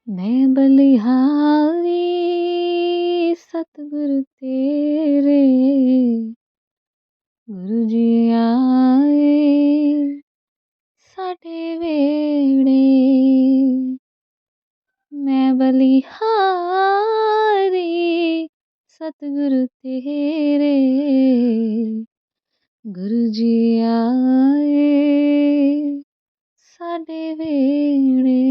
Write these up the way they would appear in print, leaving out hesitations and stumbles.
मैं बलिहारी सतगुरु तेरे, गुरु जी आए साढ़े वेड़े। मैं बलिहारी सतगुरु तेरे, गुरु जी आए साढ़े वेड़े।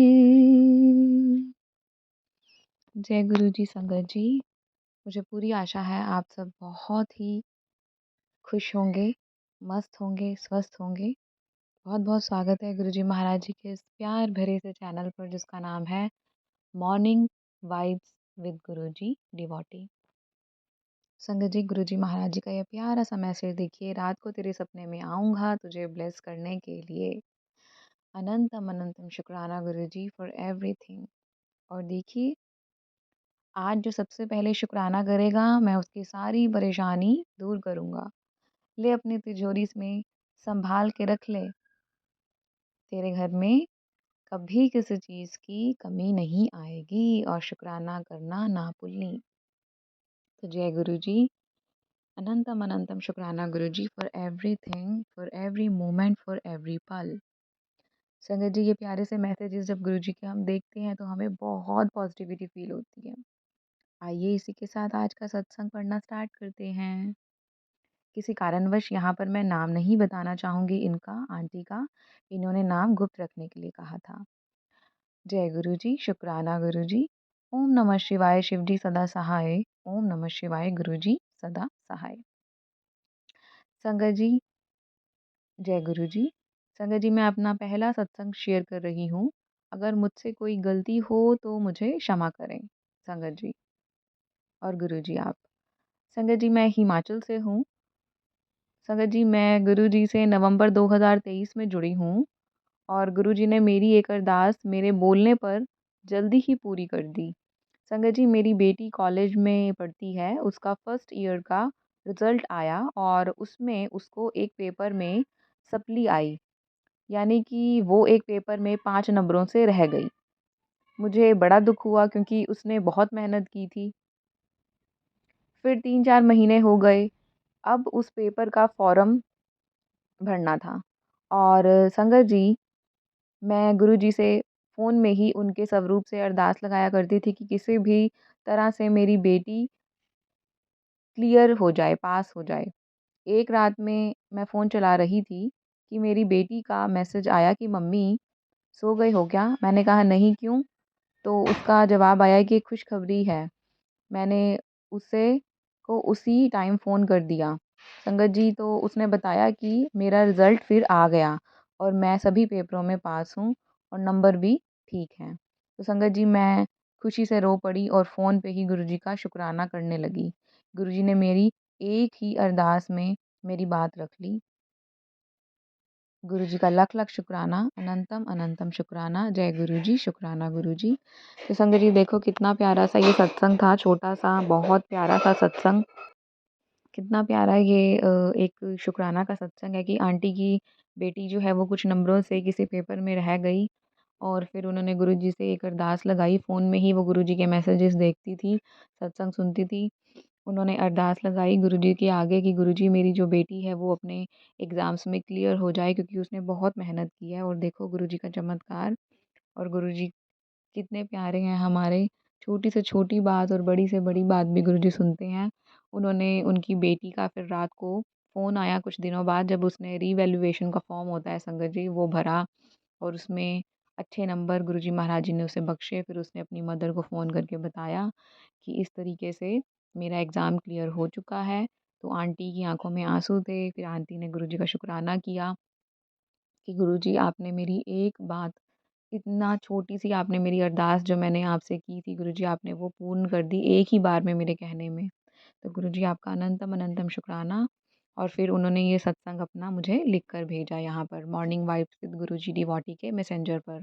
जय गुरु जी संगत जी। मुझे पूरी आशा है आप सब बहुत ही खुश होंगे, मस्त होंगे, स्वस्थ होंगे। बहुत बहुत स्वागत है गुरु जी महाराज जी के इस प्यार भरे से चैनल पर जिसका नाम है morning vibes with Guru ji devotee. संगत जी, गुरु जी महाराज जी का यह प्यारा सा मैसेज देखिए। रात को तेरे सपने में आऊँगा तुझे ब्लेस करने के लिए। अनंतम अनंतम शुक्राना गुरु जी फॉर एवरीथिंग। और देखिए, आज जो सबसे पहले शुक्राना करेगा मैं उसकी सारी परेशानी दूर करूँगा। ले अपनी तिजोरी में संभाल के रख ले। तेरे घर में कभी किसी चीज़ की कमी नहीं आएगी और शुक्राना करना ना भूलनी। तो जय गुरु जी। अनंतम अनंतम शुक्राना Guru ji for everything, for every moment, for every पल। संगत जी, ये प्यारे से मैसेजेस जब गुरु जी के हम देखते हैं तो हमें बहुत पॉजिटिविटी फील होती है। आइए इसी के साथ आज का सत्संग पढ़ना स्टार्ट करते हैं। किसी कारणवश यहाँ पर मैं नाम नहीं बताना चाहूँगी इनका, आंटी का। इन्होंने नाम गुप्त रखने के लिए कहा था। जय गुरु जी, शुक्राना गुरु जी। ओम नमः शिवाय, शिव जी सदा सहाय। ओम नमः शिवाय, गुरु जी सदा सहाय। संगत जी, जय गुरु जी। संगत जी, मैं अपना पहला सत्संग शेयर कर रही हूँ। अगर मुझसे कोई गलती हो तो मुझे क्षमा करें संगत जी और गुरु जी आप। संगत जी, मैं हिमाचल से हूँ। संगत जी, मैं गुरु जी से नवंबर 2023 में जुड़ी हूँ और गुरुजी ने मेरी एक अरदास मेरे बोलने पर जल्दी ही पूरी कर दी। संगत जी, मेरी बेटी कॉलेज में पढ़ती है। उसका फर्स्ट ईयर का रिज़ल्ट आया और उसमें उसको एक पेपर में सप्ली आई, यानी कि वो एक पेपर में 5 नंबरों से रह गई। मुझे बड़ा दुख हुआ क्योंकि उसने बहुत मेहनत की थी। फिर 3-4 महीने हो गए। अब उस पेपर का फॉर्म भरना था और संगत जी, मैं गुरुजी से फ़ोन में ही उनके स्वरूप से अरदास लगाया करती थी कि किसी भी तरह से मेरी बेटी क्लियर हो जाए, पास हो जाए। एक रात में मैं फ़ोन चला रही थी कि मेरी बेटी का मैसेज आया कि मम्मी सो गए हो क्या? मैंने कहा नहीं, क्यों? तो उसका जवाब आया कि खुशखबरी है। मैंने उसे को उसी टाइम फ़ोन कर दिया। संगत जी, तो उसने बताया कि मेरा रिज़ल्ट फिर आ गया और मैं सभी पेपरों में पास हूँ और नंबर भी ठीक हैं। तो संगत जी, मैं खुशी से रो पड़ी और फ़ोन पे ही गुरुजी का शुक्राना करने लगी। गुरुजी ने मेरी एक ही अरदास में मेरी बात रख ली। गुरुजी का लख लख शुक्राना, अनंतम अनंतम शुक्राना। जय गुरु जी, शुक्राना गुरु जी। तो संगत जी, देखो कितना प्यारा सा ये सत्संग था, छोटा सा बहुत प्यारा सा सत्संग। कितना प्यारा ये एक शुक्राना का सत्संग है कि आंटी की बेटी जो है वो कुछ नंबरों से किसी पेपर में रह गई और फिर उन्होंने गुरुजी से एक अरदास लगाई। फ़ोन में ही वो गुरुजी के मैसेजेस देखती थी, सत्संग सुनती थी। उन्होंने अरदास लगाई गुरुजी के आगे कि गुरुजी, मेरी जो बेटी है वो अपने एग्ज़ाम्स में क्लियर हो जाए क्योंकि उसने बहुत मेहनत की है। और देखो गुरुजी का चमत्कार। और गुरुजी कितने प्यारे हैं हमारे। छोटी से छोटी बात और बड़ी से बड़ी बात भी गुरुजी सुनते हैं। उन्होंने उनकी बेटी का फिर रात को फ़ोन आया कुछ दिनों बाद, जब उसने रीवैल्यूएशन का फ़ॉर्म होता है संगत जी, वो भरा और उसमें अच्छे नंबर गुरुजी महाराज जी ने उसे बख्शे। फिर उसने अपनी मदर को फ़ोन करके बताया कि इस तरीके से मेरा एग्ज़ाम क्लियर हो चुका है। तो आंटी की आँखों में आँसू थे। फिर आंटी ने गुरुजी का शुक्राना किया कि गुरुजी, आपने मेरी एक बात, इतना छोटी-सी आपने मेरी अरदास जो मैंने आपसे की थी गुरुजी, आपने वो पूर्ण कर दी एक ही बार में मेरे कहने में। तो गुरुजी, आपका अनंतम अनंतम शुक्राना। और फिर उन्होंने ये सत्संग अपना मुझे लिख कर भेजा यहाँ पर morning vibes with Guruji devotee के मैसेंजर पर।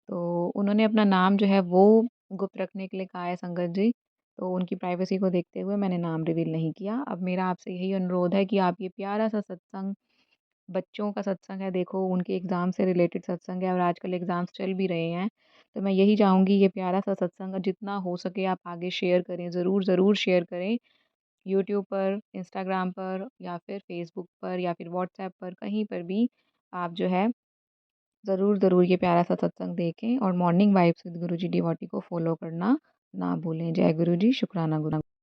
तो उन्होंने अपना नाम जो है वो गुप्त रखने के लिए कहा है संगत जी। तो उनकी प्राइवेसी को देखते हुए मैंने नाम रिवील नहीं किया। अब मेरा आपसे यही अनुरोध है कि आप ये प्यारा सा सत्संग बच्चों का सत्संग है, देखो उनके एग्ज़ाम से रिलेटेड सत्संग है और आजकल एग्ज़ाम्स चल भी रहे हैं। तो मैं यही चाहूँगी ये प्यारा-सा सत्संग जितना हो सके आप आगे शेयर करें, ज़रूर, ज़रूर शेयर करें। यूट्यूब पर, इंस्टाग्राम पर या फिर फ़ेसबुक पर या फिर व्हाट्सएप पर, कहीं पर भी आप जो है ज़रूर, ज़रूर ये प्यारा-सा सत्संग देखें और morning vibes with Guruji devotee को फ़ॉलो करना ना भूलें। जय गुरु जी, शुक्राना गुरु।